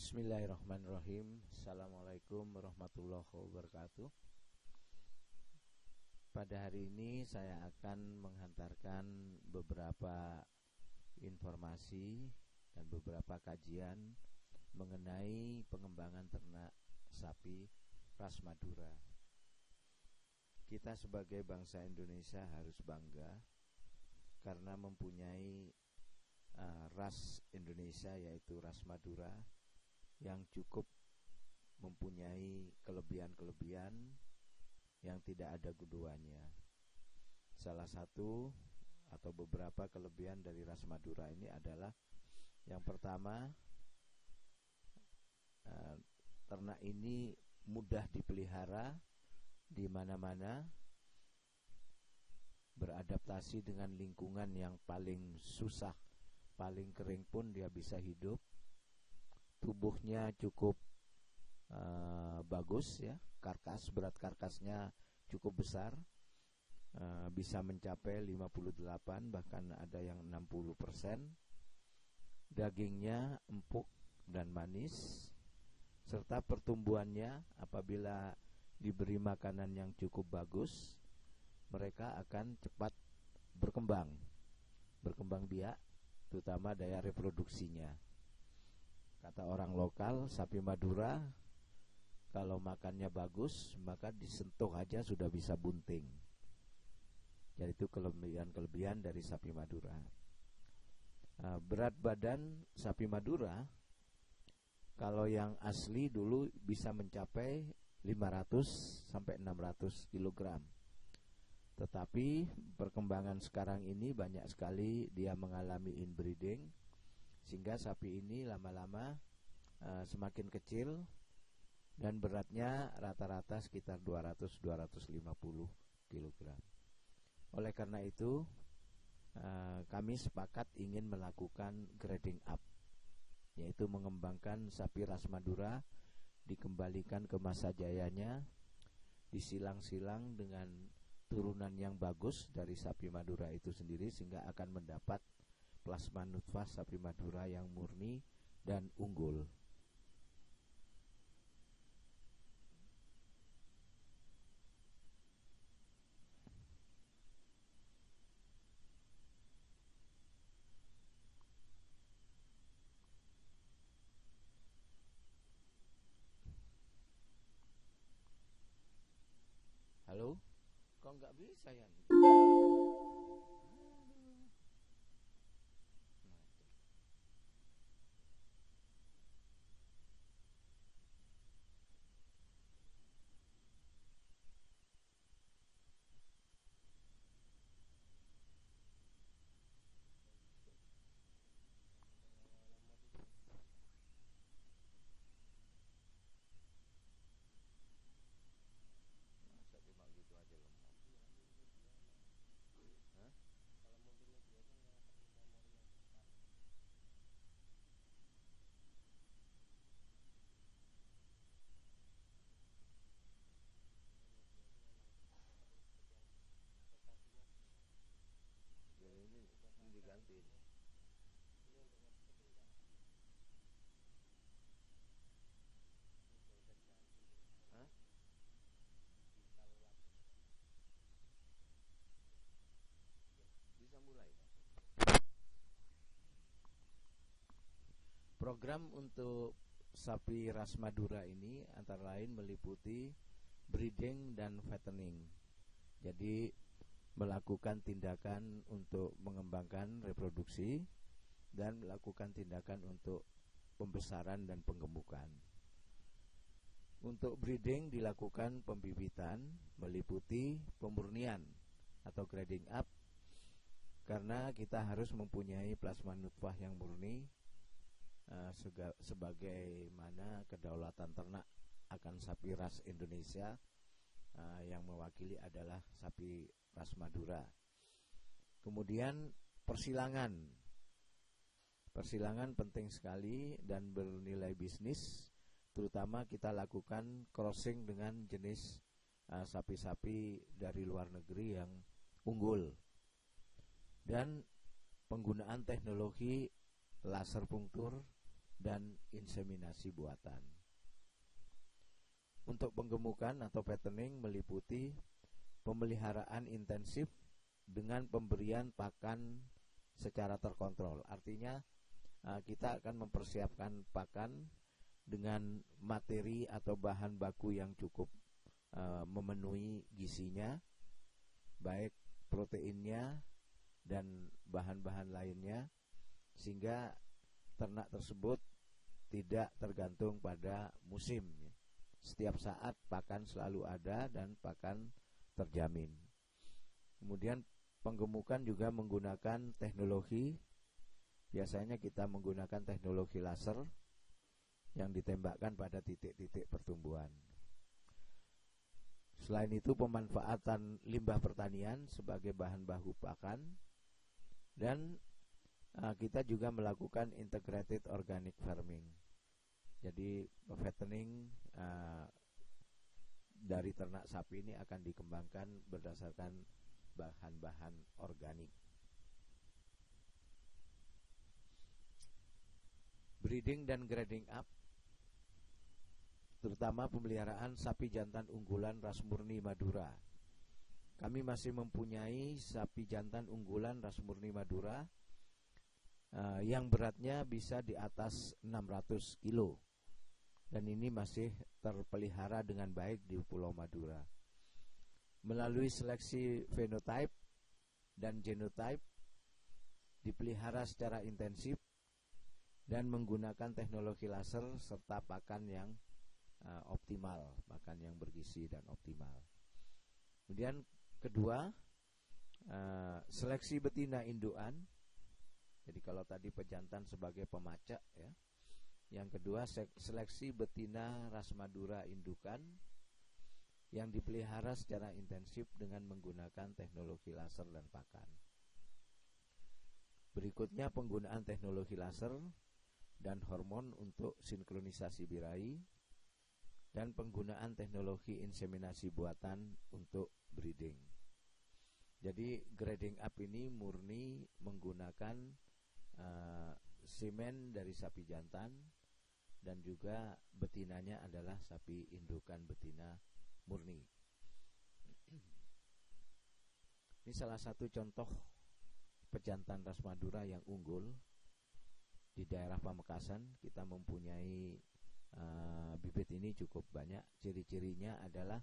Bismillahirrahmanirrahim. Assalamualaikum warahmatullahi wabarakatuh. Pada hari ini saya akan menghantarkan beberapa informasi dan beberapa kajian mengenai pengembangan ternak sapi ras Madura. Kita sebagai bangsa Indonesia harus bangga karena mempunyai ras Indonesia, yaitu ras Madura, yang cukup mempunyai kelebihan-kelebihan yang tidak ada keduanya. Salah satu atau beberapa kelebihan dari ras Madura ini adalah, yang pertama, ternak ini mudah dipelihara di mana-mana, beradaptasi dengan lingkungan yang paling susah, paling kering pun dia bisa hidup. Tubuhnya cukup bagus ya, berat karkasnya cukup besar, bisa mencapai 58, bahkan ada yang 60%. Dagingnya empuk dan manis, serta pertumbuhannya apabila diberi makanan yang cukup bagus, mereka akan cepat berkembang biak, terutama daya reproduksinya. Kata orang lokal, sapi Madura kalau makannya bagus, maka disentuh aja sudah bisa bunting. Jadi itu kelebihan dari sapi Madura. Berat badan sapi Madura kalau yang asli dulu bisa mencapai 500 sampai 600 kg. Tetapi perkembangan sekarang ini banyak sekali dia mengalami inbreeding, sehingga sapi ini lama-lama semakin kecil dan beratnya rata-rata sekitar 200-250 kg. Oleh karena itu kami sepakat ingin melakukan grading up, yaitu mengembangkan sapi ras Madura, dikembalikan ke masa jayanya, disilang-silang dengan turunan yang bagus dari sapi Madura itu sendiri, sehingga akan mendapat plasma nutfah sapi Madura yang murni dan unggul. Halo? Kok nggak bisa ya? Program untuk sapi ras Madura ini antara lain meliputi breeding dan fattening. Jadi melakukan tindakan untuk mengembangkan reproduksi dan melakukan tindakan untuk pembesaran dan penggemukan. Untuk breeding dilakukan pembibitan, meliputi pemurnian atau grading up, karena kita harus mempunyai plasma nutfah yang murni, sebagaimana kedaulatan ternak akan sapi ras Indonesia, yang mewakili adalah sapi ras Madura. Kemudian persilangan penting sekali dan bernilai bisnis, terutama kita lakukan crossing dengan jenis sapi-sapi dari luar negeri yang unggul, dan penggunaan teknologi laser punktur dan inseminasi buatan. Untuk penggemukan atau fattening meliputi pemeliharaan intensif dengan pemberian pakan secara terkontrol. Artinya kita akan mempersiapkan pakan dengan materi atau bahan baku yang cukup memenuhi gizinya, baik proteinnya dan bahan-bahan lainnya, sehingga ternak tersebut tidak tergantung pada musim. Setiap saat pakan selalu ada dan pakan terjamin. Kemudian penggemukan juga menggunakan teknologi. Biasanya kita menggunakan teknologi laser yang ditembakkan pada titik-titik pertumbuhan. Selain itu, pemanfaatan limbah pertanian sebagai bahan baku pakan, dan kita juga melakukan integrated organic farming. Jadi fattening dari ternak sapi ini akan dikembangkan berdasarkan bahan-bahan organik. Breeding dan grading up, terutama pemeliharaan sapi jantan unggulan ras murni Madura. Kami masih mempunyai sapi jantan unggulan ras murni Madura yang beratnya bisa di atas 600 kilo. Dan ini masih terpelihara dengan baik di Pulau Madura. Melalui seleksi fenotype dan genotype, dipelihara secara intensif dan menggunakan teknologi laser serta pakan yang optimal, pakan yang bergizi dan optimal. Kemudian kedua, seleksi betina indukan. Jadi kalau tadi pejantan sebagai pemacak ya. Yang kedua, seleksi betina ras Madura indukan yang dipelihara secara intensif dengan menggunakan teknologi laser dan pakan. Berikutnya, penggunaan teknologi laser dan hormon untuk sinkronisasi birahi, dan penggunaan teknologi inseminasi buatan untuk breeding. Jadi grading up ini murni menggunakan semen dari sapi jantan, dan juga betinanya adalah sapi indukan betina murni. Ini salah satu contoh pejantan ras Madura yang unggul di daerah Pamekasan. Kita mempunyai bibit ini cukup banyak. Ciri-cirinya adalah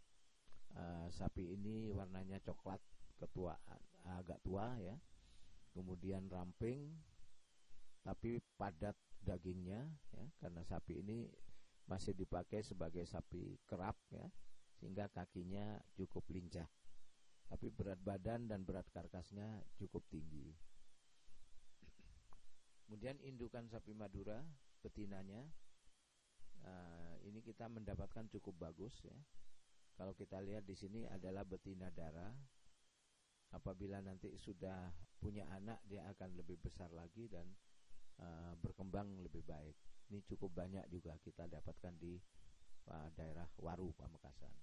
sapi ini warnanya coklat ketuaan, agak tua ya. Kemudian ramping tapi padat dagingnya ya, karena sapi ini masih dipakai sebagai sapi kerap ya, sehingga kakinya cukup lincah. Tapi berat badan dan berat karkasnya cukup tinggi. Kemudian indukan sapi Madura betinanya, ini kita mendapatkan cukup bagus ya. Kalau kita lihat di sini adalah betina darah. Apabila nanti sudah punya anak, dia akan lebih besar lagi dan berkembang lebih baik. Ini cukup banyak juga kita dapatkan di daerah Waru, Pamekasan.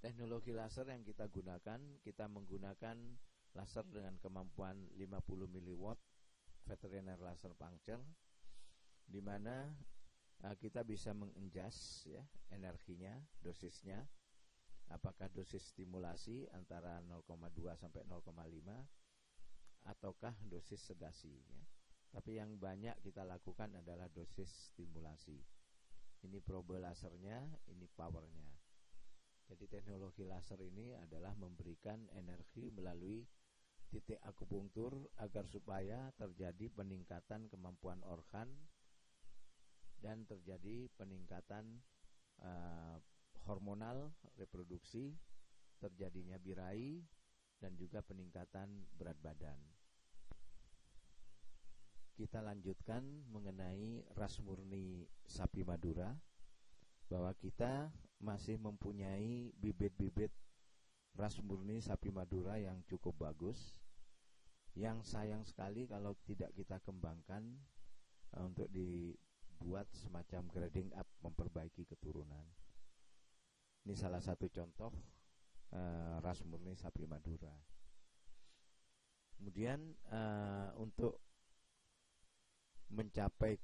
Teknologi laser yang kita gunakan, kita menggunakan laser dengan kemampuan 50 mW veteriner laser puncture, di mana kita bisa mengadjust ya energinya, dosisnya, apakah dosis stimulasi antara 0,2 sampai 0,5 ataukah dosis sedasi ya. Tapi yang banyak kita lakukan adalah dosis stimulasi. Ini probe lasernya, ini powernya. Jadi teknologi laser ini adalah memberikan energi melalui titik akupunktur agar supaya terjadi peningkatan kemampuan organ dan terjadi peningkatan hormonal reproduksi, terjadinya birahi, dan juga peningkatan berat badan. Kita lanjutkan mengenai ras murni sapi Madura, bahwa kita masih mempunyai bibit-bibit ras murni sapi Madura yang cukup bagus, yang sayang sekali kalau tidak kita kembangkan untuk dibuat semacam grading up, memperbaiki keturunan. Ini salah satu contoh ras murni sapi Madura. Kemudian untuk mencapai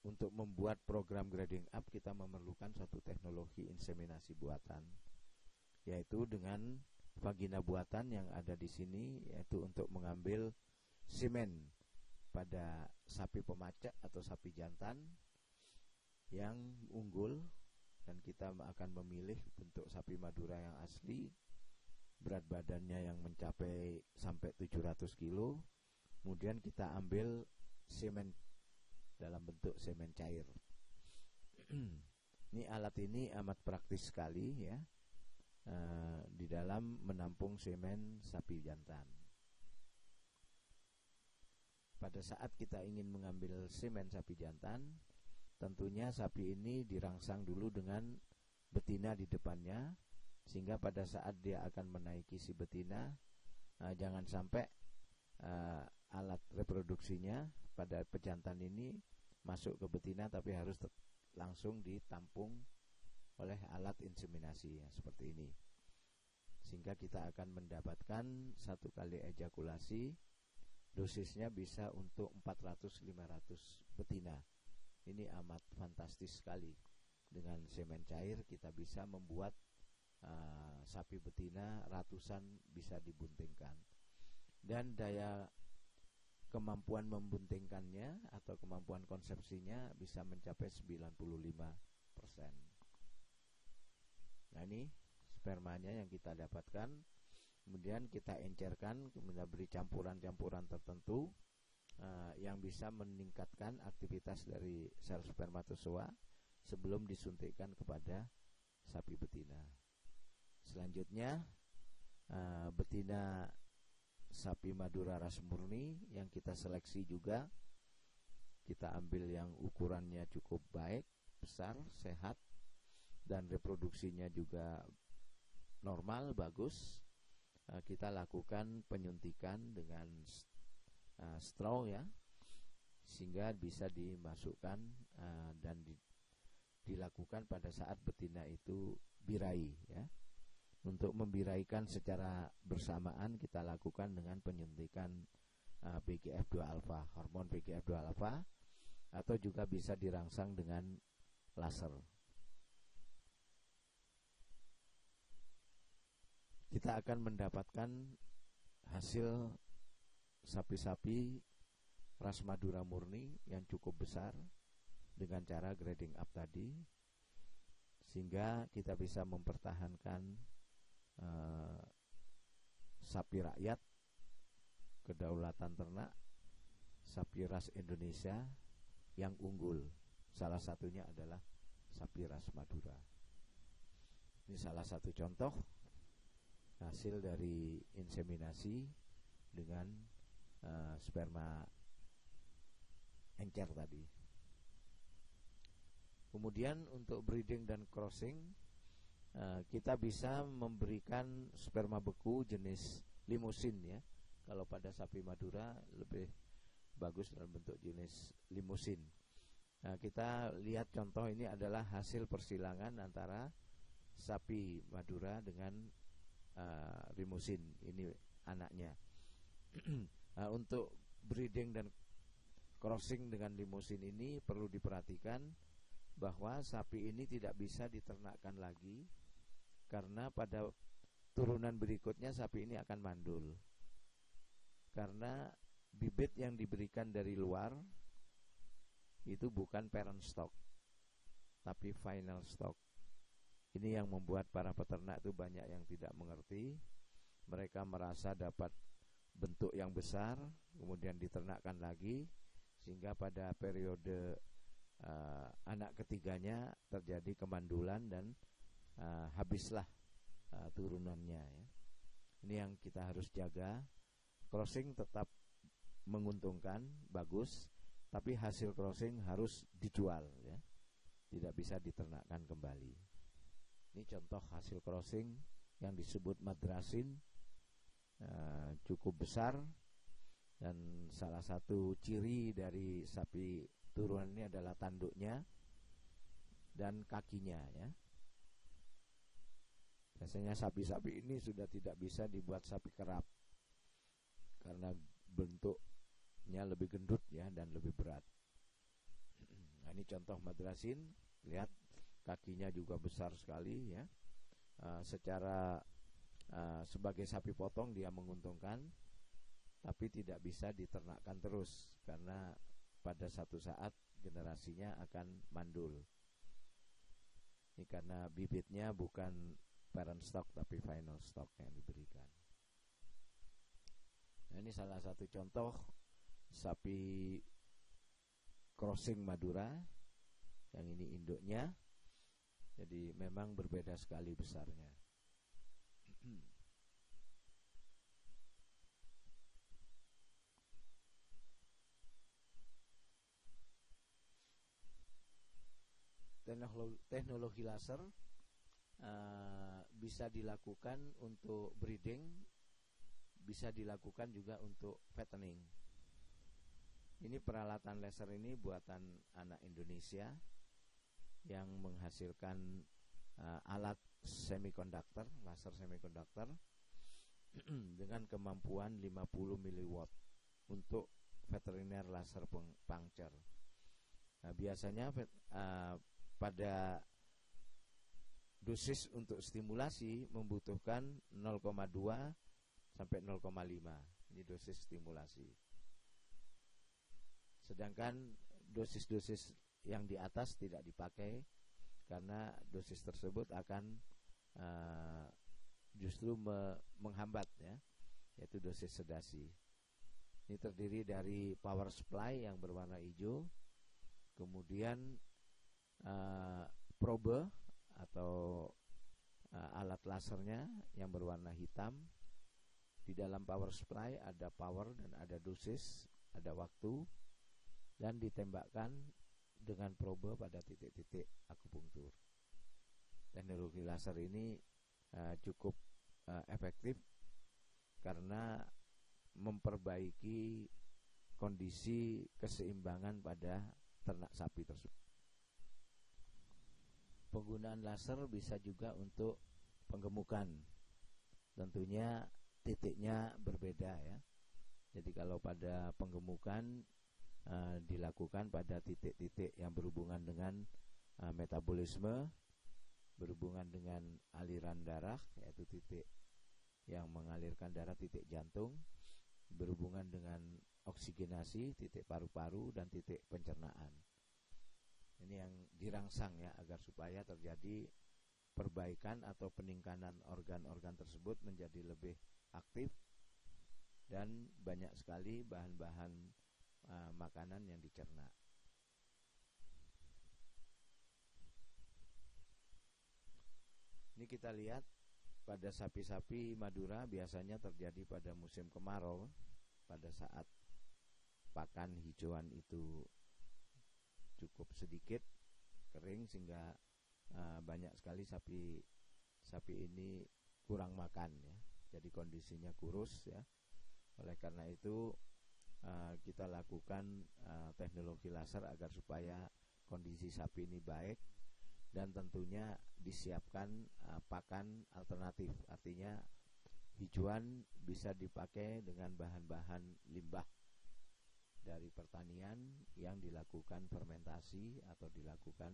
untuk membuat program grading up, kita memerlukan suatu teknologi inseminasi buatan, yaitu dengan vagina buatan yang ada di sini, yaitu untuk mengambil semen pada sapi pemacak atau sapi jantan yang unggul, dan kita akan memilih bentuk sapi Madura yang asli, berat badannya yang mencapai sampai 700 kilo. Kemudian kita ambil semen dalam bentuk semen cair. Ini alat ini amat praktis sekali ya, di dalam menampung semen sapi jantan. Pada saat kita ingin mengambil semen sapi jantan, tentunya sapi ini dirangsang dulu dengan betina di depannya, sehingga pada saat dia akan menaiki si betina, jangan sampai alat reproduksinya pada pejantan ini masuk ke betina, tapi harus langsung ditampung oleh alat inseminasi ya, seperti ini. Sehingga kita akan mendapatkan satu kali ejakulasi, dosisnya bisa untuk 400-500 betina. Ini amat fantastis sekali. Dengan semen cair kita bisa membuat sapi betina ratusan bisa dibuntingkan. Dan daya kemampuan membuntingkannya atau kemampuan konsepsinya bisa mencapai 95%. Nah, ini spermanya yang kita dapatkan. Kemudian kita encerkan, kemudian beri campuran-campuran tertentu yang bisa meningkatkan aktivitas dari sel spermatozoa sebelum disuntikkan kepada sapi betina. Selanjutnya betina sapi Madura ras murni yang kita seleksi juga, kita ambil yang ukurannya cukup baik, besar, sehat, dan reproduksinya juga normal, bagus. Kita lakukan penyuntikan dengan straw ya, sehingga bisa dimasukkan dan dilakukan pada saat betina itu birai ya. Untuk membiraikan secara bersamaan kita lakukan dengan penyuntikan PGF2 alfa, hormon PGF2 alfa, atau juga bisa dirangsang dengan laser. Kita akan mendapatkan hasil sapi-sapi ras Madura murni yang cukup besar dengan cara grading up tadi, sehingga kita bisa mempertahankan sapi rakyat, kedaulatan ternak, sapi ras Indonesia yang unggul. Salah satunya adalah sapi ras Madura. Ini salah satu contoh hasil dari inseminasi dengan sperma encer tadi. Kemudian untuk breeding dan crossing, kita bisa memberikan sperma beku jenis limusin ya. Kalau pada sapi Madura lebih bagus dalam bentuk jenis limusin. Nah, kita lihat contoh ini adalah hasil persilangan antara sapi Madura dengan limusin. Ini anaknya. Nah, untuk breeding dan crossing dengan limusin ini perlu diperhatikan bahwa sapi ini tidak bisa diternakkan lagi, karena pada turunan berikutnya sapi ini akan mandul, karena bibit yang diberikan dari luar itu bukan parent stock tapi final stock. Ini yang membuat para peternak itu banyak yang tidak mengerti. Mereka merasa dapat bentuk yang besar, kemudian diternakkan lagi, sehingga pada periode anak ketiganya terjadi kemandulan dan habislah turunannya ya. Ini yang kita harus jaga. Crossing tetap menguntungkan, bagus, tapi hasil crossing harus dijual ya, tidak bisa diternakkan kembali. Ini contoh hasil crossing yang disebut madrasin, cukup besar, dan salah satu ciri dari sapi turunan ini adalah tanduknya dan kakinya ya. Biasanya sapi-sapi ini sudah tidak bisa dibuat sapi kerap karena bentuknya lebih gendut ya dan lebih berat. Ini contoh madrasin, lihat kakinya juga besar sekali ya. Secara sebagai sapi potong dia menguntungkan, tapi tidak bisa diternakkan terus karena pada satu saat generasinya akan mandul. Ini karena bibitnya bukan parent stock tapi final stock yang diberikan. Nah, ini salah satu contoh sapi crossing Madura. Yang ini induknya. Jadi memang berbeda sekali besarnya. Teknologi laser bisa dilakukan untuk breeding, bisa dilakukan juga untuk fattening. Ini peralatan laser ini buatan anak Indonesia yang menghasilkan alat semikonduktor, laser semikonduktor dengan kemampuan 50 miliwatt untuk veteriner laser puncture. Nah, biasanya pada dosis untuk stimulasi membutuhkan 0,2 sampai 0,5. Ini dosis stimulasi. Sedangkan dosis-dosis yang di atas tidak dipakai karena dosis tersebut akan justru menghambat ya, yaitu dosis sedasi. Ini terdiri dari power supply yang berwarna hijau, kemudian probe atau alat lasernya yang berwarna hitam. Di dalam power supply ada power dan ada dosis, ada waktu, dan ditembakkan dengan probe pada titik-titik akupunktur. Teknologi laser ini cukup efektif karena memperbaiki kondisi keseimbangan pada ternak sapi tersebut. Penggunaan laser bisa juga untuk penggemukan. Tentunya titiknya berbeda ya. Jadi kalau pada penggemukan dilakukan pada titik-titik yang berhubungan dengan metabolisme, berhubungan dengan aliran darah, yaitu titik yang mengalirkan darah, titik jantung, berhubungan dengan oksigenasi, titik paru-paru, dan titik pencernaan. Ini yang dirangsang ya, agar supaya terjadi perbaikan atau peningkatan organ-organ tersebut menjadi lebih aktif dan banyak sekali bahan-bahan makanan yang dicerna. Ini kita lihat pada sapi-sapi Madura biasanya terjadi pada musim kemarau, pada saat pakan hijauan itu cukup sedikit kering sehingga banyak sekali sapi ini kurang makan ya. Jadi kondisinya kurus ya. Oleh karena itu kita lakukan teknologi laser agar supaya kondisi sapi ini baik, dan tentunya disiapkan pakan alternatif. Artinya hijauan bisa dipakai dengan bahan-bahan limbah dari pertanian yang dilakukan fermentasi atau dilakukan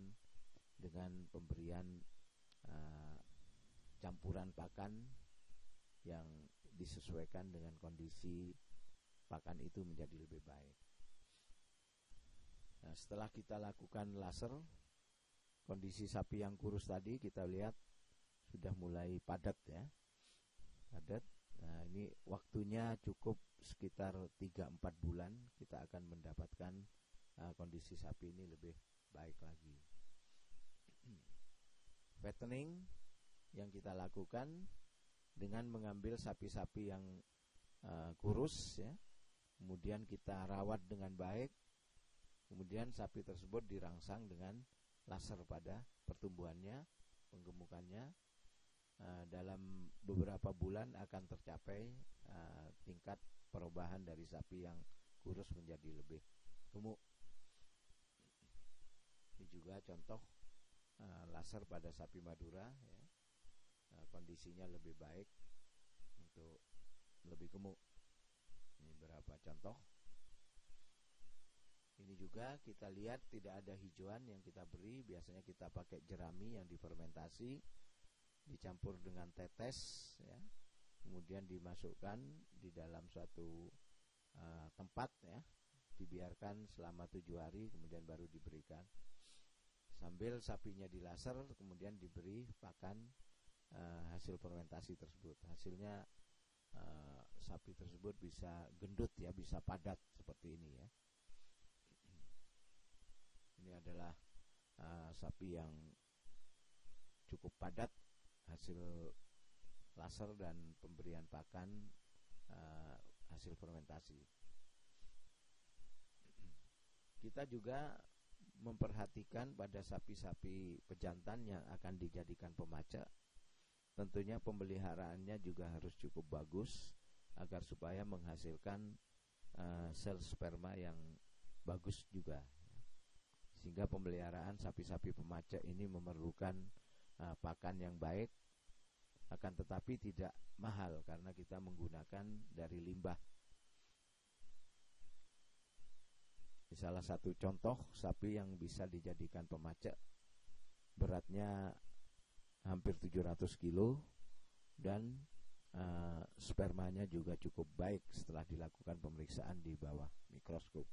dengan pemberian campuran pakan yang disesuaikan dengan kondisi pakan itu menjadi lebih baik. Nah, setelah kita lakukan laser, kondisi sapi yang kurus tadi kita lihat sudah mulai padat ya, padat. Nah, ini waktunya cukup sekitar 3-4 bulan kita akan mendapatkan kondisi sapi ini lebih baik lagi. Fattening yang kita lakukan dengan mengambil sapi-sapi yang kurus ya, kemudian kita rawat dengan baik, kemudian sapi tersebut dirangsang dengan laser pada pertumbuhannya, penggemukannya. Dalam beberapa bulan akan tercapai tingkat perubahan dari sapi yang kurus menjadi lebih gemuk. Ini juga contoh laser pada sapi Madura ya. Kondisinya lebih baik untuk lebih gemuk. Ini beberapa contoh. Ini juga kita lihat tidak ada hijauan yang kita beri. Biasanya kita pakai jerami yang difermentasi, dicampur dengan tetes, ya, kemudian dimasukkan di dalam suatu tempat, ya, dibiarkan selama 7 hari, kemudian baru diberikan. Sambil sapinya dilaser, kemudian diberi pakan hasil fermentasi tersebut. Hasilnya sapi tersebut bisa gendut, ya, bisa padat seperti ini, ya. Ini adalah sapi yang cukup padat hasil laser dan pemberian pakan hasil fermentasi. Kita juga memperhatikan pada sapi-sapi pejantan yang akan dijadikan pemacak. Tentunya pemeliharaannya juga harus cukup bagus agar supaya menghasilkan sel sperma yang bagus juga. Sehingga pemeliharaan sapi-sapi pemacak ini memerlukan pakan yang baik, akan tetapi tidak mahal karena kita menggunakan dari limbah. Salah satu contoh sapi yang bisa dijadikan pemacak, beratnya hampir 700 kilo dan spermanya juga cukup baik setelah dilakukan pemeriksaan di bawah mikroskop.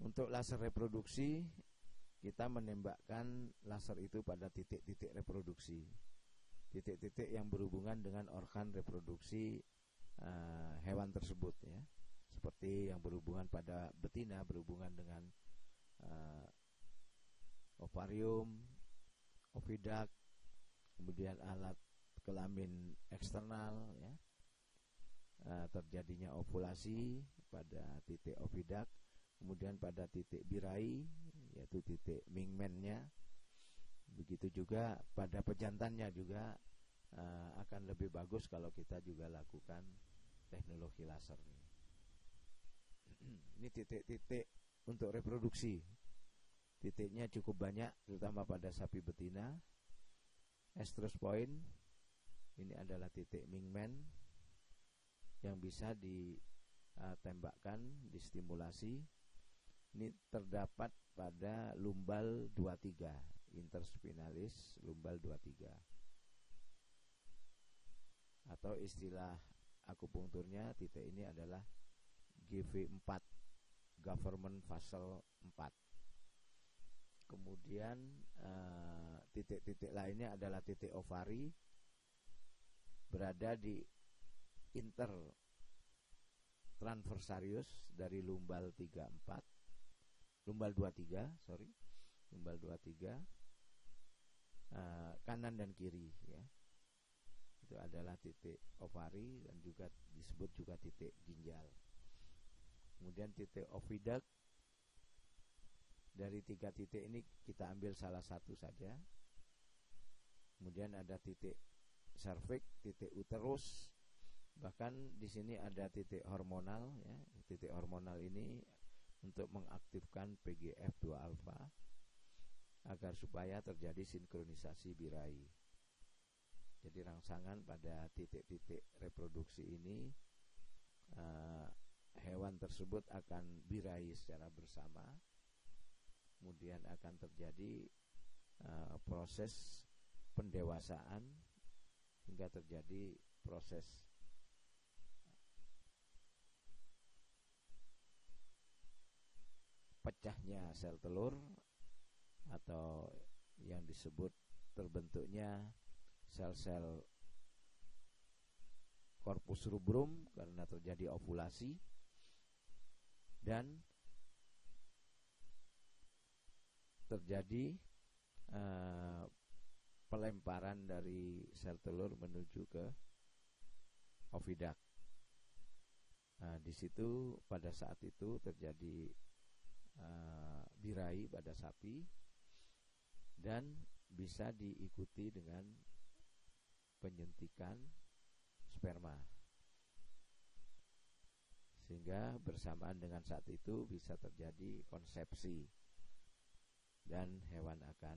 Untuk laser reproduksi, kita menembakkan laser itu pada titik-titik reproduksi, titik-titik yang berhubungan dengan organ reproduksi hewan tersebut, ya. Seperti yang berhubungan pada betina, berhubungan dengan ovarium, oviduct, kemudian alat kelamin eksternal, ya. Terjadinya ovulasi pada titik oviduct, kemudian pada titik birahi, yaitu titik Mingmen-nya. Begitu juga pada pejantannya juga akan lebih bagus kalau kita juga lakukan teknologi laser. Ini titik-titik untuk reproduksi. Titiknya cukup banyak, terutama pada sapi betina. Estrus point, ini adalah titik Mingmen yang bisa ditembakkan, distimulasi. Ini terdapat pada lumbal 23, interspinalis lumbal 23. Atau istilah akupunkturnya titik ini adalah GV4, Government Vessel 4. Kemudian titik-titik lainnya adalah titik ovari, berada di intertransversarius dari lumbal 23 kanan dan kiri, ya. Itu adalah titik ovari dan juga disebut juga titik ginjal. Kemudian titik oviduct, dari 3 titik ini kita ambil salah satu saja. Kemudian ada titik cervix, titik uterus, bahkan di sini ada titik hormonal, ya. Titik hormonal ini untuk mengaktifkan PGF2 alfa agar supaya terjadi sinkronisasi birahi. Jadi rangsangan pada titik-titik reproduksi ini, hewan tersebut akan birahi secara bersama. Kemudian akan terjadi proses pendewasaan hingga terjadi proses pecahnya sel telur atau yang disebut terbentuknya sel-sel corpus rubrum karena terjadi ovulasi, dan terjadi pelemparan dari sel telur menuju ke oviduct. Di situ pada saat itu terjadi birahi pada sapi dan bisa diikuti dengan penyuntikan sperma, sehingga bersamaan dengan saat itu bisa terjadi konsepsi dan hewan akan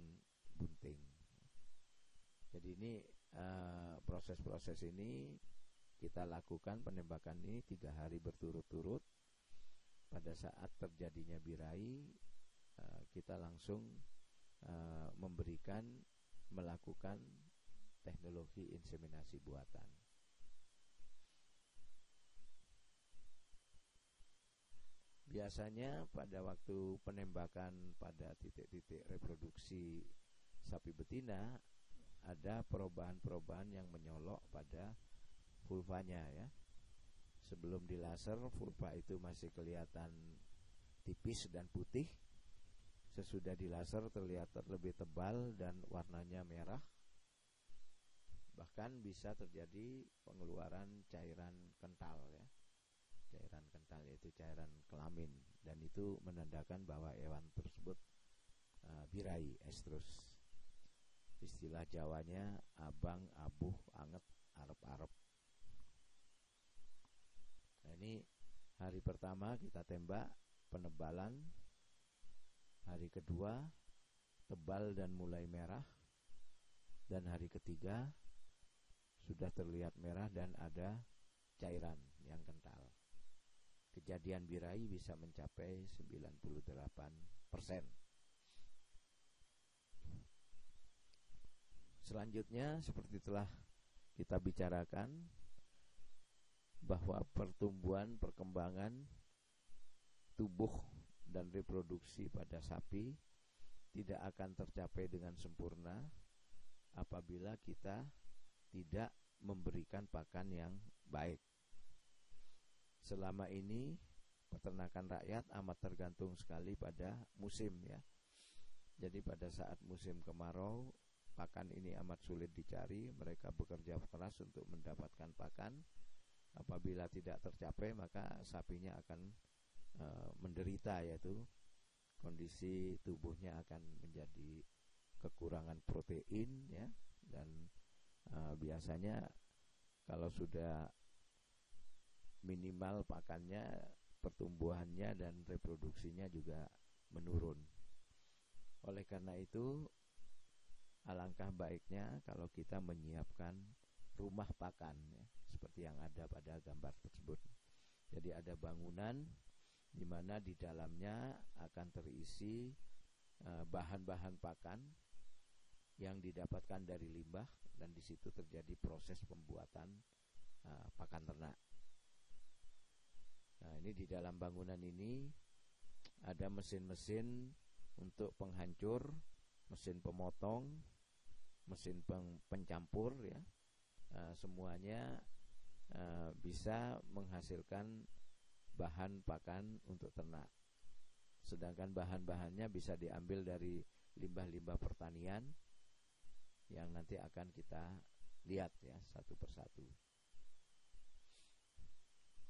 bunting. Jadi ini proses-proses ini kita lakukan, penembakan ini 3 hari berturut-turut pada saat terjadinya birahi, kita langsung melakukan teknologi inseminasi buatan. Biasanya pada waktu penembakan pada titik-titik reproduksi sapi betina, ada perubahan-perubahan yang menyolok pada vulvanya ya. Sebelum dilaser, vulva itu masih kelihatan tipis dan putih. Sesudah dilaser terlihat lebih tebal dan warnanya merah. Bahkan bisa terjadi pengeluaran cairan kental ya. Cairan kental yaitu cairan kelamin, dan itu menandakan bahwa hewan tersebut birahi estrus. Istilah Jawanya abang, abuh, anget, arep-arep. Nah, ini hari pertama kita tembak penebalan. Hari kedua tebal dan mulai merah. Dan hari ketiga sudah terlihat merah dan ada cairan yang kental. Kejadian birahi bisa mencapai 98%. Selanjutnya, seperti telah kita bicarakan, bahwa pertumbuhan, perkembangan tubuh dan reproduksi pada sapi tidak akan tercapai dengan sempurna apabila kita tidak memberikan pakan yang baik. Selama ini peternakan rakyat amat tergantung sekali pada musim ya. Jadi pada saat musim kemarau, pakan ini amat sulit dicari. Mereka bekerja keras untuk mendapatkan pakan. Apabila tidak tercapai, maka sapinya akan menderita, yaitu kondisi tubuhnya akan menjadi kekurangan protein ya. Dan biasanya kalau sudah minimal pakannya, pertumbuhannya dan reproduksinya juga menurun. Oleh karena itu, alangkah baiknya kalau kita menyiapkan rumah pakan ya, seperti yang ada pada gambar tersebut. Jadi ada bangunan di mana di dalamnya akan terisi bahan-bahan pakan yang didapatkan dari limbah, dan di situ terjadi proses pembuatan pakan ternak. Nah, ini di dalam bangunan ini ada mesin-mesin untuk penghancur, mesin pemotong, mesin pencampur ya. Semuanya bisa menghasilkan bahan pakan untuk ternak. Sedangkan bahan-bahannya bisa diambil dari limbah-limbah pertanian yang nanti akan kita lihat ya satu persatu.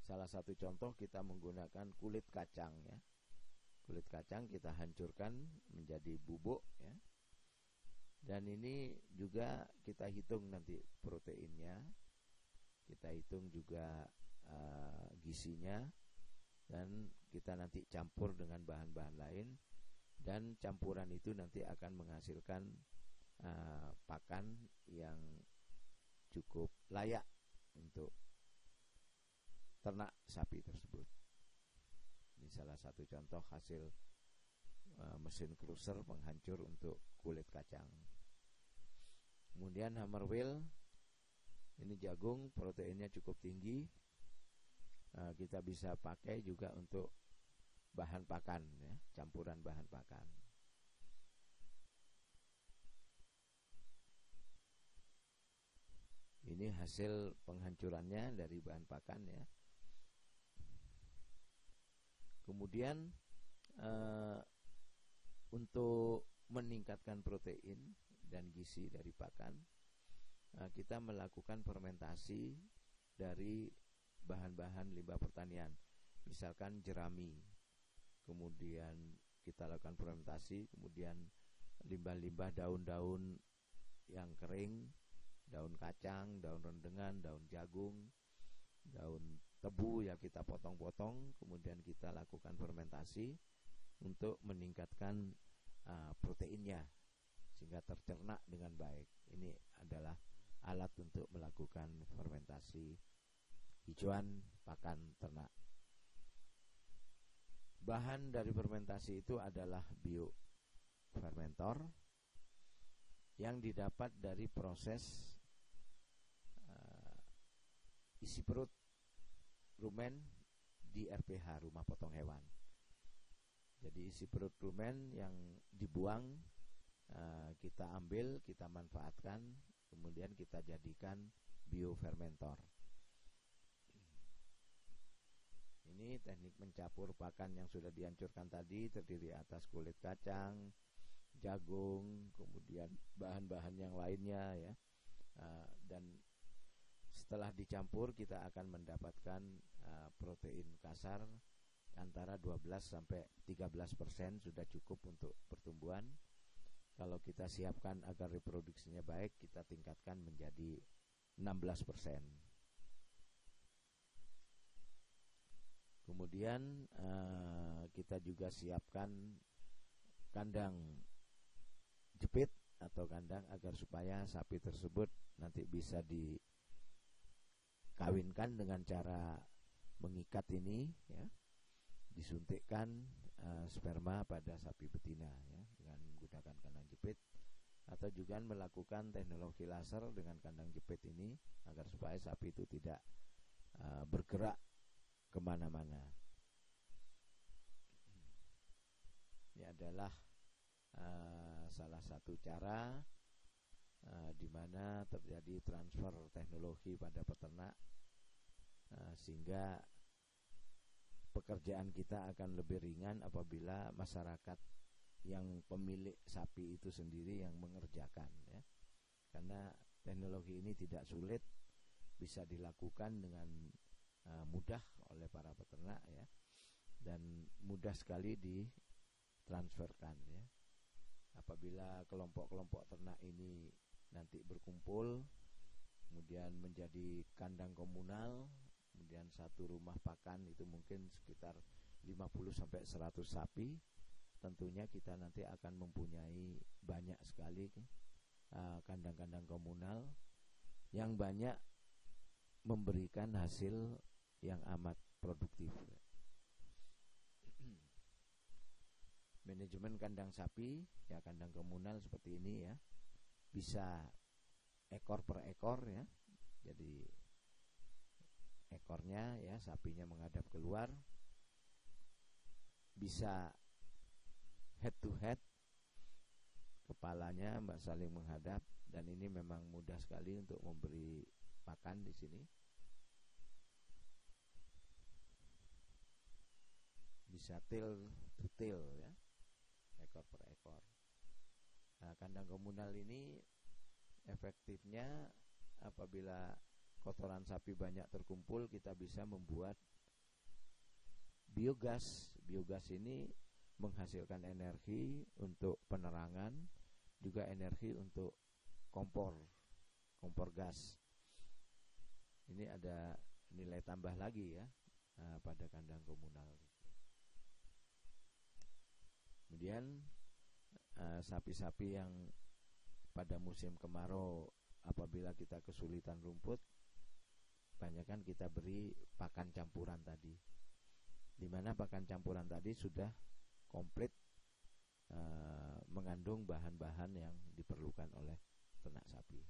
Salah satu contoh, kita menggunakan kulit kacang ya. Kulit kacang kita hancurkan menjadi bubuk ya. Dan ini juga kita hitung nanti proteinnya, kita hitung juga gizinya, dan kita nanti campur dengan bahan-bahan lain, dan campuran itu nanti akan menghasilkan pakan yang cukup layak untuk ternak sapi tersebut. Ini salah satu contoh hasil mesin cruiser penghancur untuk kulit kacang. Kemudian hammer wheel, ini jagung, proteinnya cukup tinggi. Kita bisa pakai juga untuk bahan pakan ya, campuran bahan pakan. Ini hasil penghancurannya dari bahan pakan ya. Kemudian untuk meningkatkan protein dan gizi dari pakan, kita melakukan fermentasi dari bahan-bahan limbah pertanian. Misalkan jerami, kemudian kita lakukan fermentasi, kemudian limbah-limbah daun-daun yang kering, daun kacang, daun rendengan, daun jagung, daun tebu ya kita potong-potong, kemudian kita lakukan fermentasi untuk meningkatkan proteinnya sehingga tercerna dengan baik. Ini adalah alat untuk melakukan fermentasi hijauan pakan ternak. bahan dari fermentasi itu adalah biofermentor yang didapat dari proses isi perut rumen di RPH, rumah potong hewan. Jadi isi perut rumen yang dibuang kita ambil, kita manfaatkan, kemudian kita jadikan biofermentor. Ini teknik mencampur pakan yang sudah dihancurkan tadi, terdiri atas kulit kacang, jagung, kemudian bahan-bahan yang lainnya ya. Dan setelah dicampur kita akan mendapatkan protein kasar antara 12 sampai 13% sudah cukup untuk pertumbuhan. Kalau kita siapkan agar reproduksinya baik, kita tingkatkan menjadi 16%. Kemudian kita juga siapkan kandang jepit atau kandang agar supaya sapi tersebut nanti bisa dikawinkan dengan cara mengikat ini ya, disuntikkan sperma pada sapi betina ya, dengan menggunakan kandang jepit, atau juga melakukan teknologi laser dengan kandang jepit ini agar supaya sapi itu tidak bergerak kemana-mana. Ini adalah salah satu cara di mana terjadi transfer teknologi pada peternak, sehingga pekerjaan kita akan lebih ringan apabila masyarakat yang pemilik sapi itu sendiri yang mengerjakan ya. Karena teknologi ini tidak sulit, bisa dilakukan dengan mudah oleh para peternak ya, dan mudah sekali ditransferkan ya. Apabila kelompok-kelompok ternak ini nanti berkumpul, kemudian menjadi kandang komunal, kemudian satu rumah pakan itu mungkin sekitar 50 sampai 100 sapi, tentunya kita nanti akan mempunyai banyak sekali kandang-kandang komunal yang banyak memberikan hasil yang amat produktif. Manajemen kandang sapi ya, kandang komunal seperti ini ya, bisa ekor per ekor ya. Jadi ekornya ya, sapinya menghadap keluar, bisa head to head, kepalanya saling menghadap, dan ini memang mudah sekali untuk memberi pakan di sini. Bisa tail to tail ya, ekor per ekor. Nah, kandang komunal ini efektifnya apabila kotoran sapi banyak terkumpul, kita bisa membuat biogas. Biogas ini menghasilkan energi untuk penerangan, juga energi untuk kompor gas. Ini ada nilai tambah lagi ya pada kandang komunal. Kemudian sapi-sapi yang pada musim kemarau apabila kita kesulitan rumput, banyakkan kita beri pakan campuran tadi, di mana pakan campuran tadi sudah komplit mengandung bahan-bahan yang diperlukan oleh ternak sapi.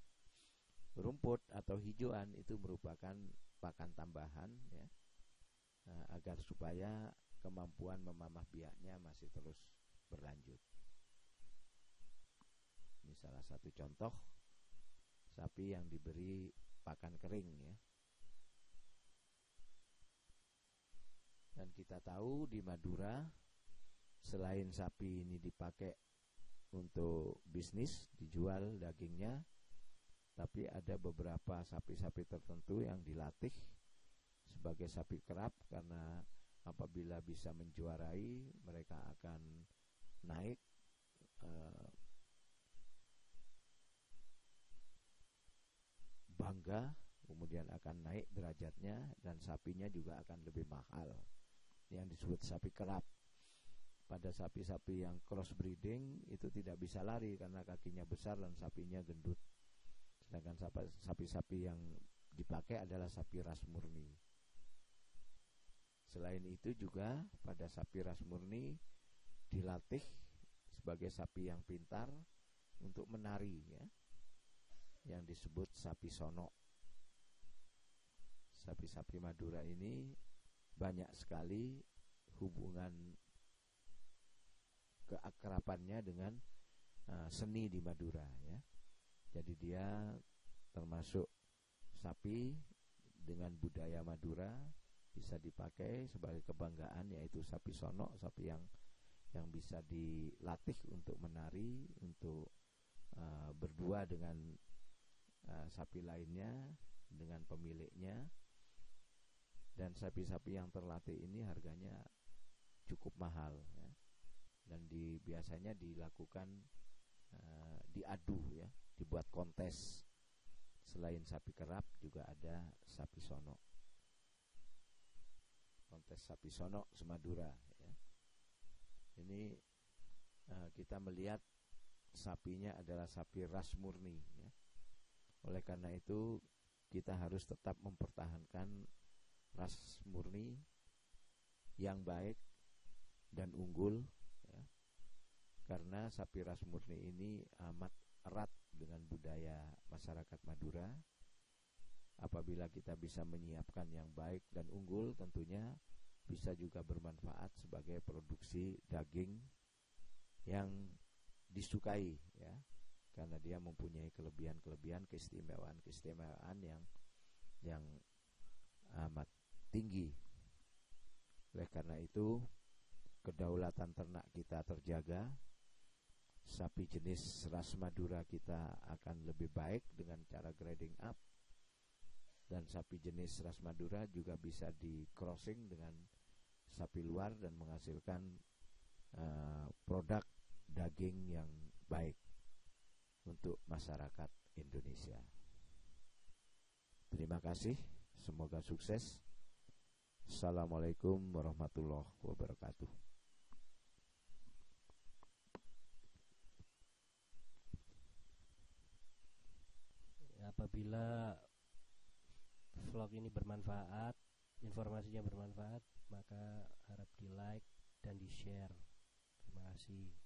Rumput atau hijauan itu merupakan pakan tambahan ya, agar supaya kemampuan memamah biaknya masih terus berlanjut. Ini salah satu contoh sapi yang diberi pakan kering ya. Dan kita tahu di Madura, selain sapi ini dipakai untuk bisnis, dijual dagingnya, tapi ada beberapa sapi-sapi tertentu yang dilatih sebagai sapi kerap, karena apabila bisa menjuarai, mereka akan naik bangga, kemudian akan naik derajatnya, dan sapinya juga akan lebih mahal, yang disebut sapi kerap. Pada sapi-sapi yang cross breeding itu tidak bisa lari karena kakinya besar dan sapinya gendut. Sedangkan sapi-sapi yang dipakai adalah sapi ras murni. Selain itu juga pada sapi ras murni dilatih sebagai sapi yang pintar untuk menari ya, yang disebut sapi sono. Sapi-sapi Madura ini banyak sekali hubungan keakrabannya dengan seni di Madura ya. Jadi dia termasuk sapi dengan budaya Madura, bisa dipakai sebagai kebanggaan, yaitu sapi sono, sapi yang bisa dilatih untuk menari, untuk berdua dengan sapi lainnya, dengan pemiliknya. Dan sapi-sapi yang terlatih ini harganya cukup mahal ya. Dan biasanya dilakukan diadu ya, dibuat kontes. Selain sapi kerap juga ada sapi sono, kontes sapi sono semadura ya. Ini kita melihat sapinya adalah sapi ras murni ya. Oleh karena itu kita harus tetap mempertahankan ras murni yang baik dan unggul ya. Karena sapi ras murni ini amat erat dengan budaya masyarakat Madura. Apabila kita bisa menyiapkan yang baik dan unggul, tentunya bisa juga bermanfaat sebagai produksi daging yang disukai ya, karena dia mempunyai kelebihan-kelebihan, keistimewaan yang amat tinggi. Oleh karena itu kedaulatan ternak kita terjaga, sapi jenis ras Madura kita akan lebih baik dengan cara grading up, dan sapi jenis ras Madura juga bisa di crossing dengan sapi luar dan menghasilkan produk daging yang baik untuk masyarakat Indonesia. Terima kasih, semoga sukses. Assalamualaikum warahmatullahi wabarakatuh. Apabila vlog ini bermanfaat, informasinya bermanfaat, maka harap di like dan di share. Terima kasih.